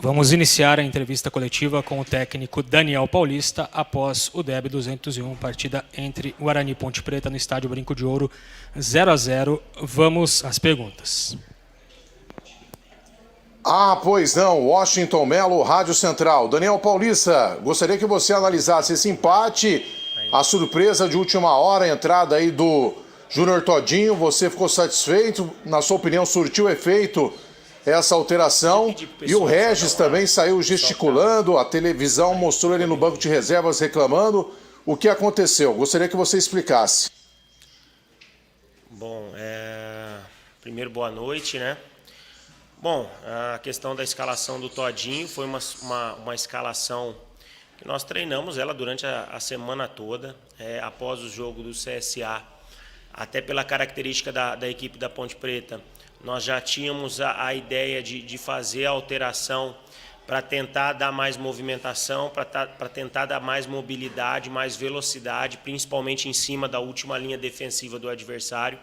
Vamos iniciar a entrevista coletiva com o técnico Daniel Paulista após o derby 201, partida entre Guarani e Ponte Preta no estádio Brinco de Ouro, 0-0. Vamos às perguntas. Pois não, Washington Melo, Rádio Central. Daniel Paulista, gostaria que você analisasse esse empate, a surpresa de última hora, a entrada aí do Júnior Todinho. Você ficou satisfeito? Na sua opinião, surtiu efeito essa alteração? E o Regis também saiu gesticulando, a televisão mostrou ele no banco de reservas reclamando. O que aconteceu? Gostaria que você explicasse. Bom, primeiro boa noite, né? Bom, a questão da escalação do Todinho foi uma escalação que nós treinamos ela durante a semana toda, após o jogo do CSA, até pela característica da equipe da Ponte Preta. Nós já tínhamos a ideia de fazer a alteração para tentar dar mais movimentação, para tentar dar mais mobilidade, mais velocidade, principalmente em cima da última linha defensiva do adversário.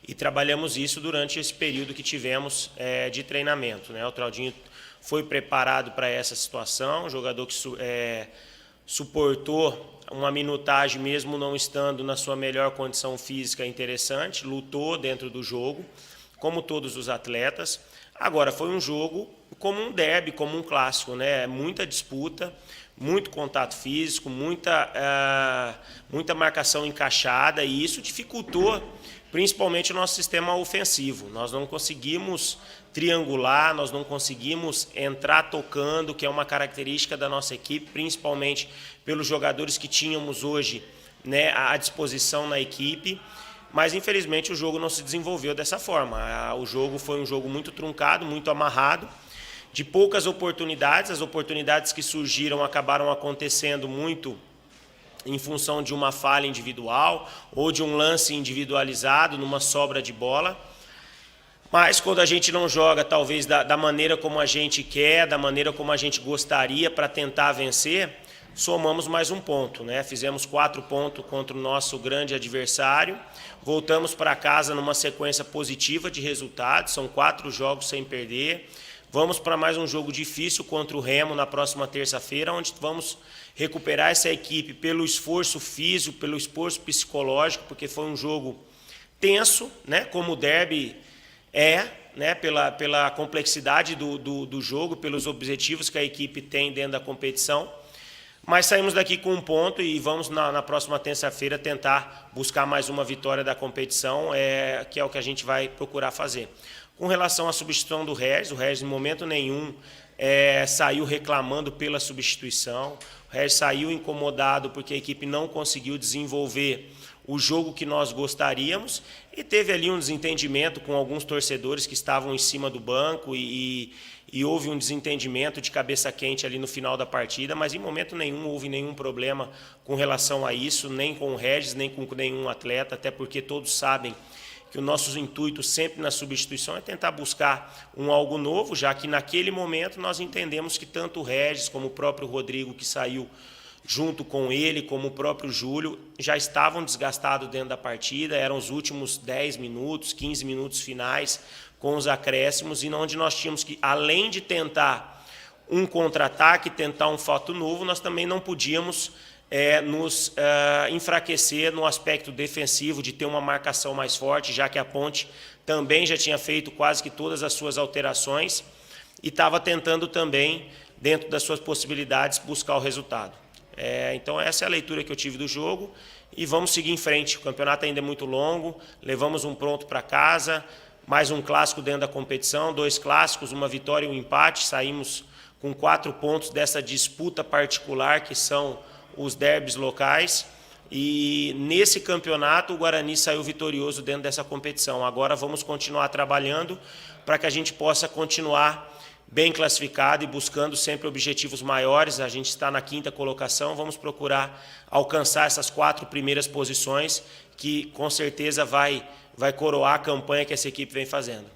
E trabalhamos isso durante esse período que tivemos de treinamento, né? O Todinho foi preparado para essa situação, jogador que suportou uma minutagem mesmo não estando na sua melhor condição física interessante, lutou dentro do jogo, como todos os atletas. Agora, foi um jogo como um derby, como um clássico, né? Muita disputa, muito contato físico, muita marcação encaixada, e isso dificultou principalmente o nosso sistema ofensivo. Nós não conseguimos triangular, nós não conseguimos entrar tocando, que é uma característica da nossa equipe, principalmente pelos jogadores que tínhamos hoje, né, à disposição na equipe. Mas, infelizmente, o jogo não se desenvolveu dessa forma. O jogo foi um jogo muito truncado, muito amarrado, de poucas oportunidades. As oportunidades que surgiram acabaram acontecendo muito em função de uma falha individual ou de um lance individualizado numa sobra de bola. Mas quando a gente não joga, talvez, da maneira como a gente quer, da maneira como a gente gostaria para tentar vencer, somamos mais um ponto, né? Fizemos 4 pontos contra o nosso grande adversário, voltamos para casa numa sequência positiva de resultados, são 4 jogos sem perder. Vamos para mais um jogo difícil contra o Remo na próxima terça-feira, onde vamos recuperar essa equipe pelo esforço físico, pelo esforço psicológico, porque foi um jogo tenso, né? Como o derby né? Pela complexidade do jogo, pelos objetivos que a equipe tem dentro da competição. Mas saímos daqui com um ponto e vamos na próxima terça-feira tentar buscar mais uma vitória da competição, que é o que a gente vai procurar fazer. Com relação à substituição do Regis, o Regis em momento nenhum saiu reclamando pela substituição. O Regis saiu incomodado porque a equipe não conseguiu desenvolver o jogo que nós gostaríamos e teve ali um desentendimento com alguns torcedores que estavam em cima do banco e houve um desentendimento de cabeça quente ali no final da partida, mas em momento nenhum houve nenhum problema com relação a isso, nem com o Regis, nem com nenhum atleta, até porque todos sabem que o nosso intuito sempre na substituição é tentar buscar algo novo, já que naquele momento nós entendemos que tanto o Regis como o próprio Rodrigo, que saiu junto com ele, como o próprio Júlio, já estavam desgastados dentro da partida, eram os últimos 10 minutos, 15 minutos finais, com os acréscimos, e onde nós tínhamos que, além de tentar um contra-ataque, tentar um fato novo, nós também não podíamos nos enfraquecer no aspecto defensivo, de ter uma marcação mais forte, já que a Ponte também já tinha feito quase que todas as suas alterações e estava tentando também, dentro das suas possibilidades, buscar o resultado. Então essa é a leitura que eu tive do jogo e vamos seguir em frente. O campeonato ainda é muito longo, levamos um pronto para casa, mais um clássico dentro da competição, 2 clássicos, uma vitória e um empate, saímos com 4 pontos dessa disputa particular que são os derbys locais, e nesse campeonato o Guarani saiu vitorioso dentro dessa competição. Agora vamos continuar trabalhando para que a gente possa continuar bem classificado e buscando sempre objetivos maiores. A gente está na 5ª colocação, vamos procurar alcançar essas 4 primeiras posições, que com certeza vai coroar a campanha que essa equipe vem fazendo.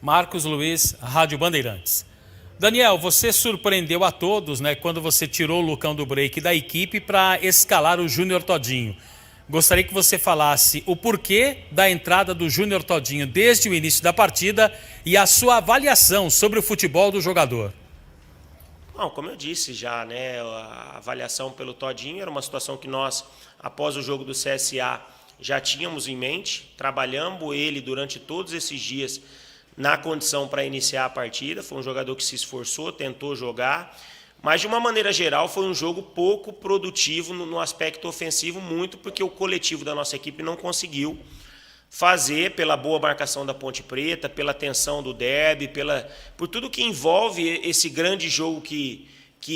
Marcos Luiz, Rádio Bandeirantes. Daniel, você surpreendeu a todos, né, quando você tirou o Lucão do break da equipe para escalar o Júnior Todinho. gostaria que você falasse o porquê da entrada do Júnior Todinho desde o início da partida e a sua avaliação sobre o futebol do jogador. Bom, como eu disse já, né, a avaliação pelo Todinho era uma situação que nós, após o jogo do CSA, já tínhamos em mente. Trabalhamos ele durante todos esses dias na condição para iniciar a partida. Foi um jogador que se esforçou, tentou jogar, mas de uma maneira geral foi um jogo pouco produtivo no aspecto ofensivo, muito porque o coletivo da nossa equipe não conseguiu fazer, pela boa marcação da Ponte Preta, pela tensão do derby, por tudo que envolve esse grande jogo que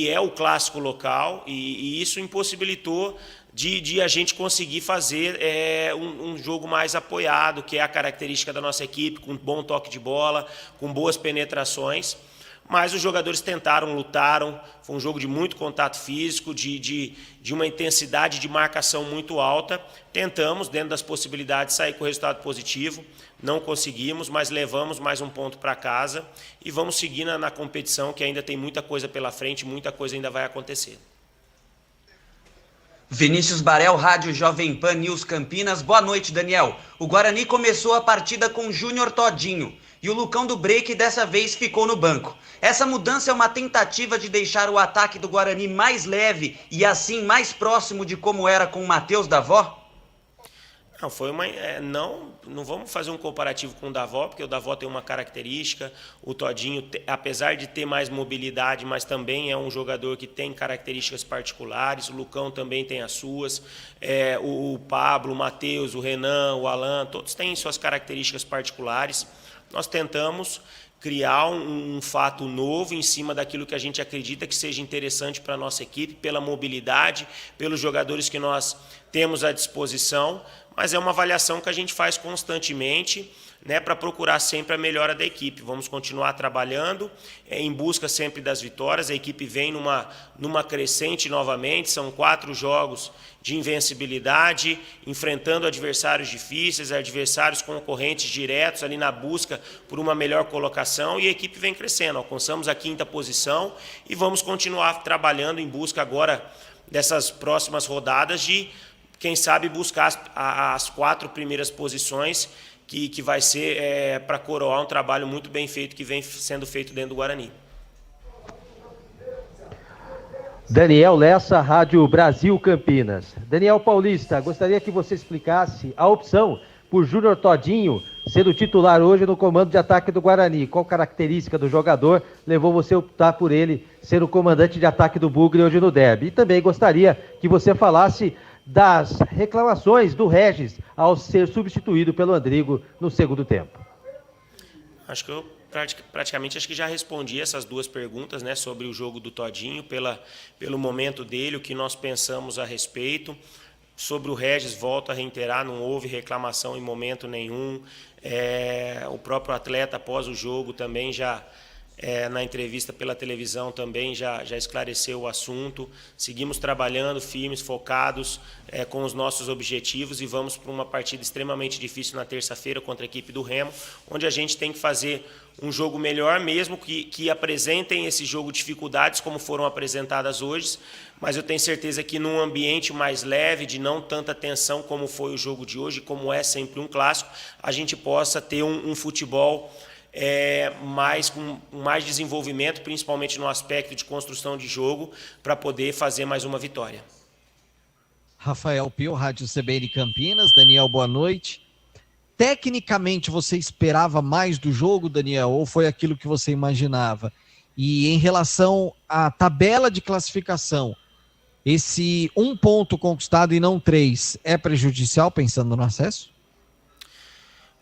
é o clássico local, e isso impossibilitou de a gente conseguir fazer um jogo mais apoiado, que é a característica da nossa equipe, com bom toque de bola, com boas penetrações. Mas os jogadores tentaram, lutaram, foi um jogo de muito contato físico, de uma intensidade de marcação muito alta. Tentamos, dentro das possibilidades, sair com resultado positivo, não conseguimos, mas levamos mais um ponto para casa e vamos seguir na competição, que ainda tem muita coisa pela frente, muita coisa ainda vai acontecer. Vinícius Barel, Rádio Jovem Pan News Campinas. Boa noite, Daniel. O Guarani começou a partida com Júnior Todinho e o Lucão do Break dessa vez ficou no banco. Essa mudança é uma tentativa de deixar o ataque do Guarani mais leve e assim mais próximo de como era com o Matheus Davó? Não, foi uma, não vamos fazer um comparativo com o Davó, porque o Davó tem uma característica, o Todinho, apesar de ter mais mobilidade, mas também é um jogador que tem características particulares, o Lucão também tem as suas, o Pablo, o Matheus, o Renan, o Alan, todos têm suas características particulares. Nós tentamos criar um fato novo em cima daquilo que a gente acredita que seja interessante para a nossa equipe, pela mobilidade, pelos jogadores que nós temos à disposição, mas é uma avaliação que a gente faz constantemente, né, para procurar sempre a melhora da equipe. Vamos continuar trabalhando em busca sempre das vitórias. A equipe vem numa crescente novamente, são 4 jogos de invencibilidade, enfrentando adversários difíceis, adversários concorrentes diretos ali na busca por uma melhor colocação, e a equipe vem crescendo. Alcançamos a 5ª posição e vamos continuar trabalhando em busca agora dessas próximas rodadas de, quem sabe, buscar as 4 primeiras posições, que vai ser para coroar um trabalho muito bem feito que vem sendo feito dentro do Guarani. Daniel Lessa, Rádio Brasil Campinas. Daniel Paulista, gostaria que você explicasse a opção por Júnior Todinho ser o titular hoje no comando de ataque do Guarani. Qual característica do jogador levou você a optar por ele ser o comandante de ataque do Bugre hoje no derby? E também gostaria que você falasse das reclamações do Regis ao ser substituído pelo Andrigo no segundo tempo. Acho que eu praticamente já respondi essas 2 perguntas, né, sobre o jogo do Todinho, pelo momento dele, o que nós pensamos a respeito. Sobre o Regis, volto a reiterar, não houve reclamação em momento nenhum. O próprio atleta, após o jogo, também na entrevista pela televisão, também já esclareceu o assunto. Seguimos trabalhando firmes, focados com os nossos objetivos, e vamos para uma partida extremamente difícil na terça-feira contra a equipe do Remo, onde a gente tem que fazer um jogo melhor, mesmo que apresentem esse jogo dificuldades como foram apresentadas hoje, mas eu tenho certeza que num ambiente mais leve, de não tanta tensão como foi o jogo de hoje, como é sempre um clássico, a gente possa ter um futebol com mais desenvolvimento, principalmente no aspecto de construção de jogo, para poder fazer mais uma vitória. Rafael Pio, Rádio CBN Campinas. Daniel, boa noite. Tecnicamente, você esperava mais do jogo, Daniel, ou foi aquilo que você imaginava? E em relação à tabela de classificação, esse 1 ponto conquistado e não 3 é prejudicial, pensando no acesso?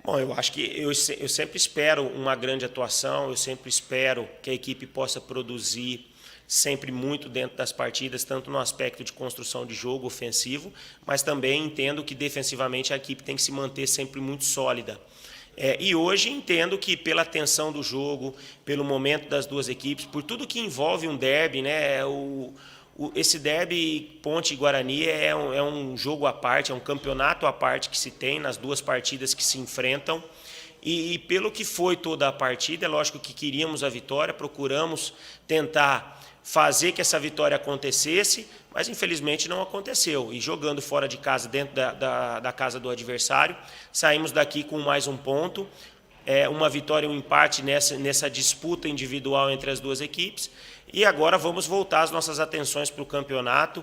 Bom, eu acho que eu sempre espero uma grande atuação, eu sempre espero que a equipe possa produzir sempre muito dentro das partidas, tanto no aspecto de construção de jogo ofensivo, mas também entendo que defensivamente a equipe tem que se manter sempre muito sólida. E hoje entendo que pela tensão do jogo, pelo momento das 2 equipes, por tudo que envolve um derby, né, esse derby Ponte e Guarani é um jogo à parte, é um campeonato à parte que se tem nas 2 partidas que se enfrentam. E pelo que foi toda a partida, é lógico que queríamos a vitória, procuramos tentar fazer que essa vitória acontecesse, mas infelizmente não aconteceu. E jogando fora de casa, dentro da casa do adversário, saímos daqui com mais um ponto, uma vitória e um empate nessa disputa individual entre as duas equipes. E agora vamos voltar as nossas atenções para o campeonato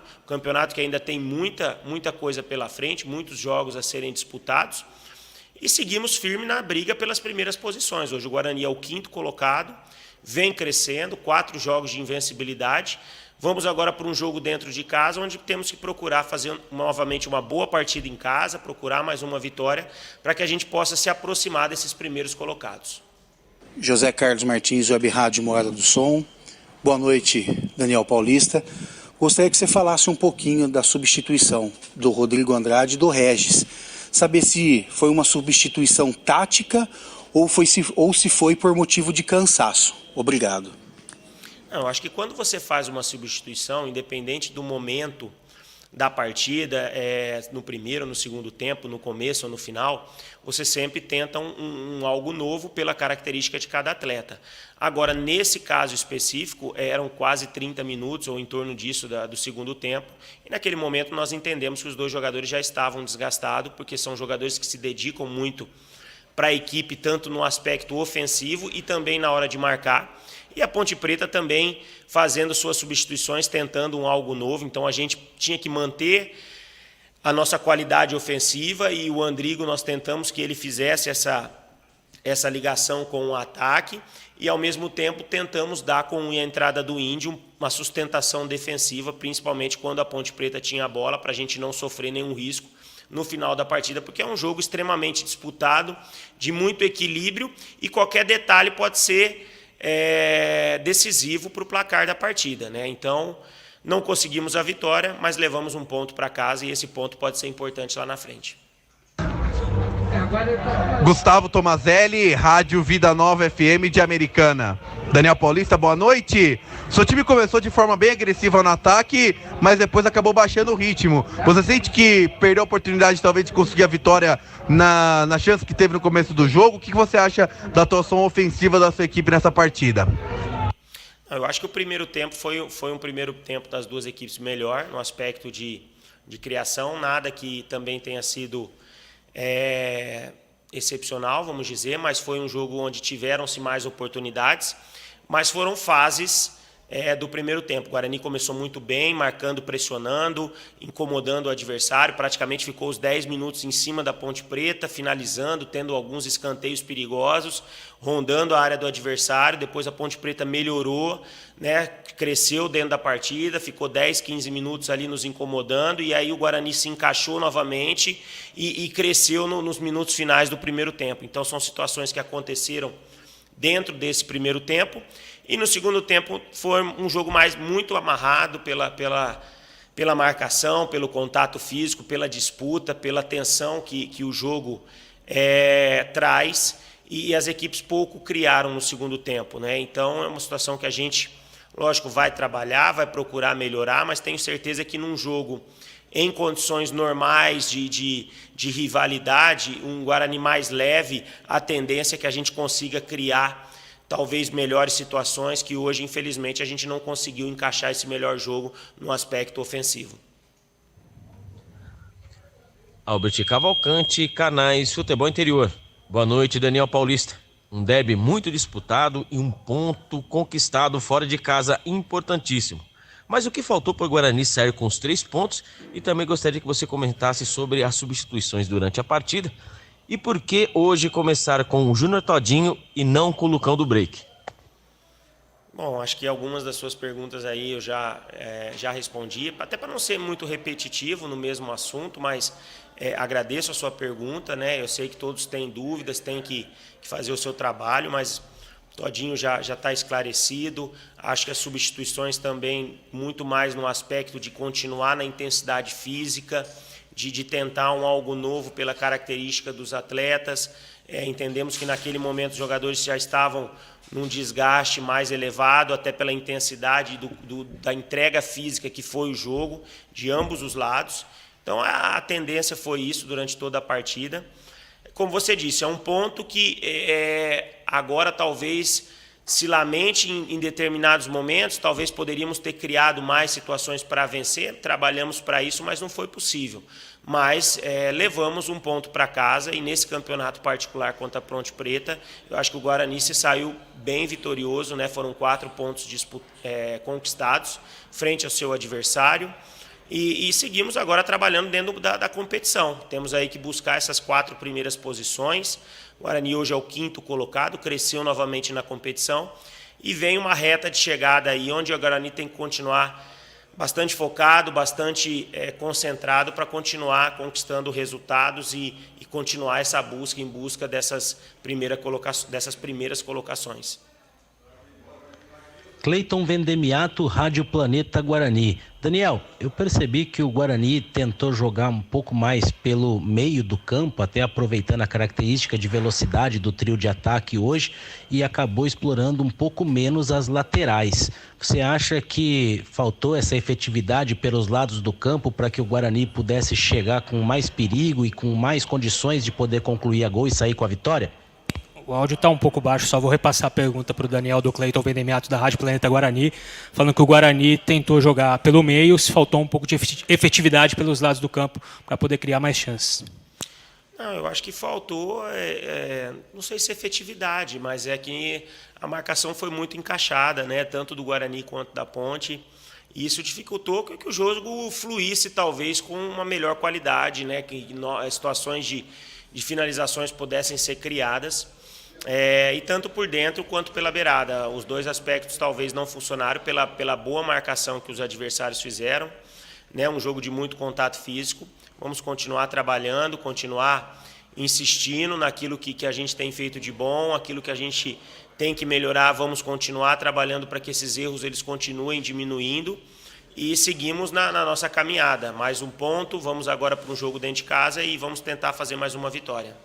que ainda tem muita coisa pela frente, muitos jogos a serem disputados. E seguimos firme na briga pelas primeiras posições. Hoje o Guarani é o 5º colocado, vem crescendo, 4 jogos de invencibilidade. Vamos agora para um jogo dentro de casa, onde temos que procurar fazer novamente uma boa partida em casa, procurar mais uma vitória, para que a gente possa se aproximar desses primeiros colocados. José Carlos Martins, Web Rádio Morada do Som. Boa noite, Daniel Paulista. Gostaria que você falasse um pouquinho da substituição do Rodrigo Andrade e do Regis. Saber se foi uma substituição tática ou se foi por motivo de cansaço. Obrigado. Não, acho que quando você faz uma substituição, independente do momento da partida, no primeiro, no segundo tempo, no começo ou no final, você sempre tenta algo novo pela característica de cada atleta. Agora, nesse caso específico, eram quase 30 minutos ou em torno disso do segundo tempo, e naquele momento nós entendemos que os 2 jogadores já estavam desgastados, porque são jogadores que se dedicam muito para a equipe, tanto no aspecto ofensivo e também na hora de marcar. E a Ponte Preta também fazendo suas substituições, tentando algo novo. Então a gente tinha que manter a nossa qualidade ofensiva, e o Andrigo nós tentamos que ele fizesse essa ligação com o ataque, e ao mesmo tempo tentamos dar com a entrada do Índio uma sustentação defensiva, principalmente quando a Ponte Preta tinha a bola, para a gente não sofrer nenhum risco no final da partida, porque é um jogo extremamente disputado, de muito equilíbrio, e qualquer detalhe pode ser decisivo para o placar da partida, né? Então, não conseguimos a vitória, mas levamos um ponto para casa, e esse ponto pode ser importante lá na frente. Gustavo Tomazelli, Rádio Vida Nova FM de Americana. Daniel Paulista, boa noite. Seu time começou de forma bem agressiva no ataque, mas depois acabou baixando o ritmo. Você sente que perdeu a oportunidade talvez de conseguir a vitória na chance que teve no começo do jogo? O que você acha da atuação ofensiva da sua equipe nessa partida? Eu acho que o primeiro tempo foi um primeiro tempo das duas equipes melhor, no aspecto de criação, nada que também tenha sido excepcional, vamos dizer, mas foi um jogo onde tiveram-se mais oportunidades, mas foram fases do primeiro tempo. O Guarani começou muito bem, marcando, pressionando, incomodando o adversário, praticamente ficou os 10 minutos em cima da Ponte Preta, finalizando, tendo alguns escanteios perigosos, rondando a área do adversário. Depois a Ponte Preta melhorou, né, cresceu dentro da partida, ficou 10, 15 minutos ali nos incomodando, e aí o Guarani se encaixou novamente e cresceu nos minutos finais do primeiro tempo. Então são situações que aconteceram dentro desse primeiro tempo. E no segundo tempo foi um jogo muito amarrado pela marcação, pelo contato físico, pela disputa, pela tensão que o jogo traz, e as equipes pouco criaram no segundo tempo, né? Então é uma situação que a gente, lógico, vai trabalhar, vai procurar melhorar, mas tenho certeza que num jogo em condições normais de rivalidade, um Guarani mais leve, a tendência é que a gente consiga criar talvez melhores situações, que hoje, infelizmente, a gente não conseguiu encaixar esse melhor jogo no aspecto ofensivo. Albert Cavalcante, Canais Futebol Interior. Boa noite, Daniel Paulista. Um derby muito disputado e um ponto conquistado fora de casa importantíssimo. Mas o que faltou para o Guarani sair com os 3 pontos? E também gostaria que você comentasse sobre as substituições durante a partida. E por que hoje começar com o Júnior Todinho e não com o Lucão do Break? Bom, acho que algumas das suas perguntas aí eu já respondi, até para não ser muito repetitivo no mesmo assunto, mas agradeço a sua pergunta, né? Eu sei que todos têm dúvidas, têm que fazer o seu trabalho, mas Todinho já está esclarecido. Acho que as substituições também muito mais no aspecto de continuar na intensidade física, de tentar algo novo pela característica dos atletas. Entendemos que naquele momento os jogadores já estavam num desgaste mais elevado, até pela intensidade da entrega física que foi o jogo, de ambos os lados. Então a tendência foi isso durante toda a partida. Como você disse, é um ponto que agora talvez se lamente em determinados momentos, talvez poderíamos ter criado mais situações para vencer, trabalhamos para isso, mas não foi possível. Mas levamos um ponto para casa e nesse campeonato particular contra a Ponte Preta, eu acho que o Guarani se saiu bem vitorioso, né? Foram 4 pontos conquistados frente ao seu adversário e seguimos agora trabalhando dentro da competição. Temos aí que buscar essas 4 primeiras posições. O Guarani hoje é o 5º colocado, cresceu novamente na competição e vem uma reta de chegada aí onde o Guarani tem que continuar bastante focado, bastante concentrado para continuar conquistando resultados e continuar essa busca em busca dessas primeiras colocações. Cleiton Vendemiato, Rádio Planeta Guarani. Daniel, eu percebi que o Guarani tentou jogar um pouco mais pelo meio do campo, até aproveitando a característica de velocidade do trio de ataque hoje, e acabou explorando um pouco menos as laterais. Você acha que faltou essa efetividade pelos lados do campo para que o Guarani pudesse chegar com mais perigo e com mais condições de poder concluir a gol e sair com a vitória? O áudio está um pouco baixo, só vou repassar a pergunta para o Daniel do Cleiton Vendemiato da Rádio Planeta Guarani, falando que o Guarani tentou jogar pelo meio, se faltou um pouco de efetividade pelos lados do campo para poder criar mais chances. Não, eu acho que faltou, não sei se efetividade, mas é que a marcação foi muito encaixada, né, tanto do Guarani quanto da Ponte, e isso dificultou que o jogo fluísse talvez com uma melhor qualidade, né, que situações de finalizações pudessem ser criadas. E tanto por dentro quanto pela beirada. Os 2 aspectos talvez não funcionaram pela boa marcação que os adversários fizeram, né? Um jogo de muito contato físico. Vamos continuar trabalhando, continuar insistindo naquilo que a gente tem feito de bom, aquilo que a gente tem que melhorar, vamos continuar trabalhando para que esses erros eles continuem diminuindo e seguimos na nossa caminhada. Mais um ponto, vamos agora para um jogo dentro de casa e vamos tentar fazer mais uma vitória.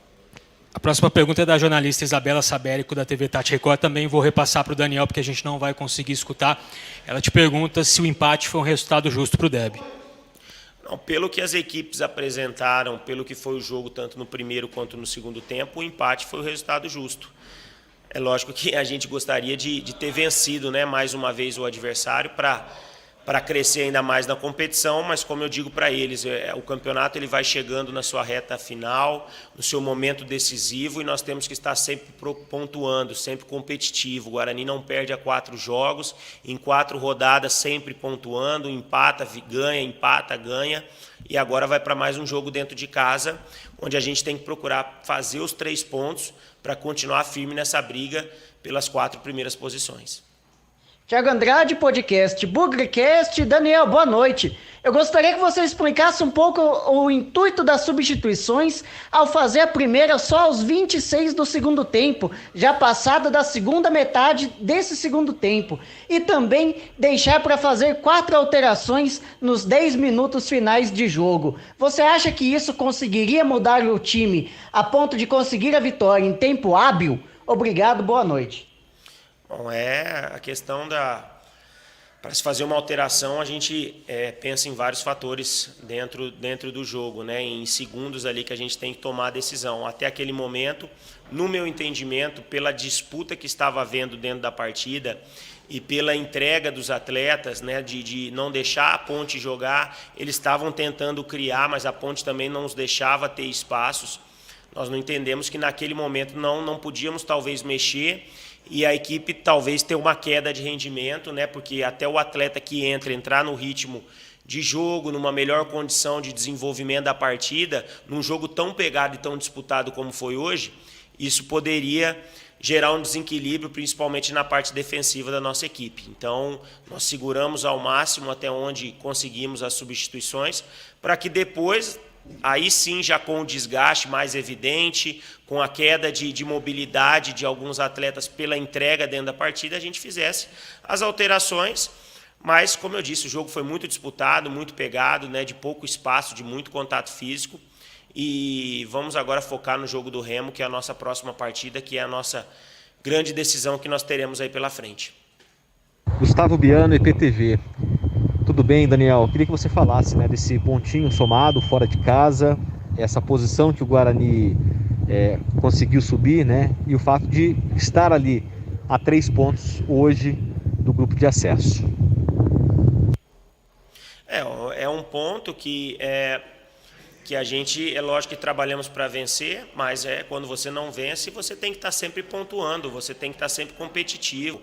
A próxima pergunta é da jornalista Isabela Sabérico, da TV Tati Record. Também vou repassar para o Daniel, porque a gente não vai conseguir escutar. Ela te pergunta se o empate foi um resultado justo para o derby. Não, pelo que as equipes apresentaram, pelo que foi o jogo, tanto no primeiro quanto no segundo tempo, o empate foi o resultado justo. É lógico que a gente gostaria de ter vencido, né, mais uma vez o adversário para crescer ainda mais na competição, mas como eu digo para eles, o campeonato ele vai chegando na sua reta final, no seu momento decisivo, e nós temos que estar sempre pontuando, sempre competitivo. O Guarani não perde a 4 jogos, em 4 rodadas sempre pontuando, empata, ganha, e agora vai para mais um jogo dentro de casa, onde a gente tem que procurar fazer os 3 pontos para continuar firme nessa briga pelas 4 primeiras posições. Thiago Andrade, podcast Bugrecast. Daniel, boa noite. Eu gostaria que você explicasse um pouco o intuito das substituições ao fazer a primeira só aos 26 do segundo tempo, já passada da segunda metade desse segundo tempo, e também deixar para fazer 4 alterações nos 10 minutos finais de jogo. Você acha que isso conseguiria mudar o time a ponto de conseguir a vitória em tempo hábil? Obrigado, boa noite. Bom, a questão para se fazer uma alteração, a gente pensa em vários fatores dentro do jogo, né? Em segundos ali que a gente tem que tomar a decisão. Até aquele momento, no meu entendimento, pela disputa que estava havendo dentro da partida e pela entrega dos atletas, né, de não deixar a Ponte jogar, eles estavam tentando criar, mas a Ponte também não nos deixava ter espaços. Nós não entendemos que naquele momento não podíamos talvez mexer e a equipe talvez ter uma queda de rendimento, né? Porque até o atleta que entrar no ritmo de jogo, numa melhor condição de desenvolvimento da partida, num jogo tão pegado e tão disputado como foi hoje, isso poderia gerar um desequilíbrio, principalmente na parte defensiva da nossa equipe. Então, nós seguramos ao máximo até onde conseguimos as substituições, para que depois, aí sim, já com o desgaste mais evidente, com a queda de mobilidade de alguns atletas pela entrega dentro da partida, a gente fizesse as alterações. Mas, como eu disse, o jogo foi muito disputado, muito pegado, né, de pouco espaço, de muito contato físico. E vamos agora focar no jogo do Remo, que é a nossa próxima partida, que é a nossa grande decisão que nós teremos aí pela frente. Gustavo Biano, EPTV. Tudo bem, Daniel? Queria que você falasse, né, desse pontinho somado fora de casa, essa posição que o Guarani conseguiu subir, né, e o fato de estar ali a 3 pontos hoje do grupo de acesso. É um ponto que a gente, é lógico que trabalhamos para vencer, mas quando você não vence, você tem que estar sempre pontuando, você tem que estar sempre competitivo.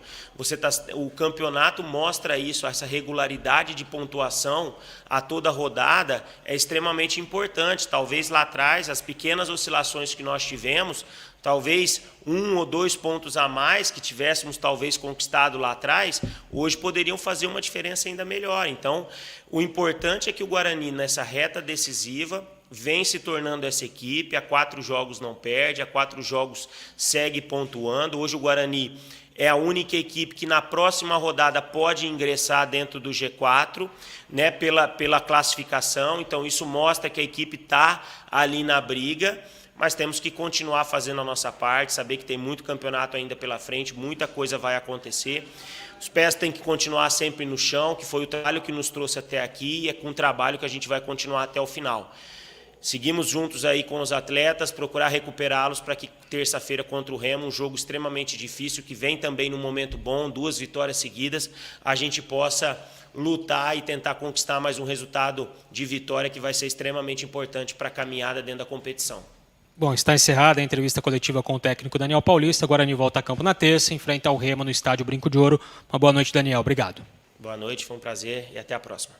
O campeonato mostra isso, essa regularidade de pontuação a toda rodada é extremamente importante. Talvez lá atrás, as pequenas oscilações que nós tivemos, talvez 1 ou 2 pontos a mais que tivéssemos talvez conquistado lá atrás, hoje poderiam fazer uma diferença ainda melhor. Então, o importante é que o Guarani, nessa reta decisiva, vem se tornando essa equipe, há 4 jogos não perde, há 4 jogos segue pontuando. Hoje o Guarani é a única equipe que na próxima rodada pode ingressar dentro do G4, né, pela classificação. Então isso mostra que a equipe está ali na briga, mas temos que continuar fazendo a nossa parte, saber que tem muito campeonato ainda pela frente, muita coisa vai acontecer. Os pés têm que continuar sempre no chão, que foi o trabalho que nos trouxe até aqui, e é com o trabalho que a gente vai continuar até o final. Seguimos juntos aí com os atletas, procurar recuperá-los para que terça-feira contra o Remo, um jogo extremamente difícil, que vem também num momento bom, 2 vitórias seguidas, a gente possa lutar e tentar conquistar mais um resultado de vitória que vai ser extremamente importante para a caminhada dentro da competição. Bom, está encerrada a entrevista coletiva com o técnico Daniel Paulista. Guarani volta a campo na terça, enfrenta o Remo no estádio Brinco de Ouro. Uma boa noite, Daniel. Obrigado. Boa noite, foi um prazer e até a próxima.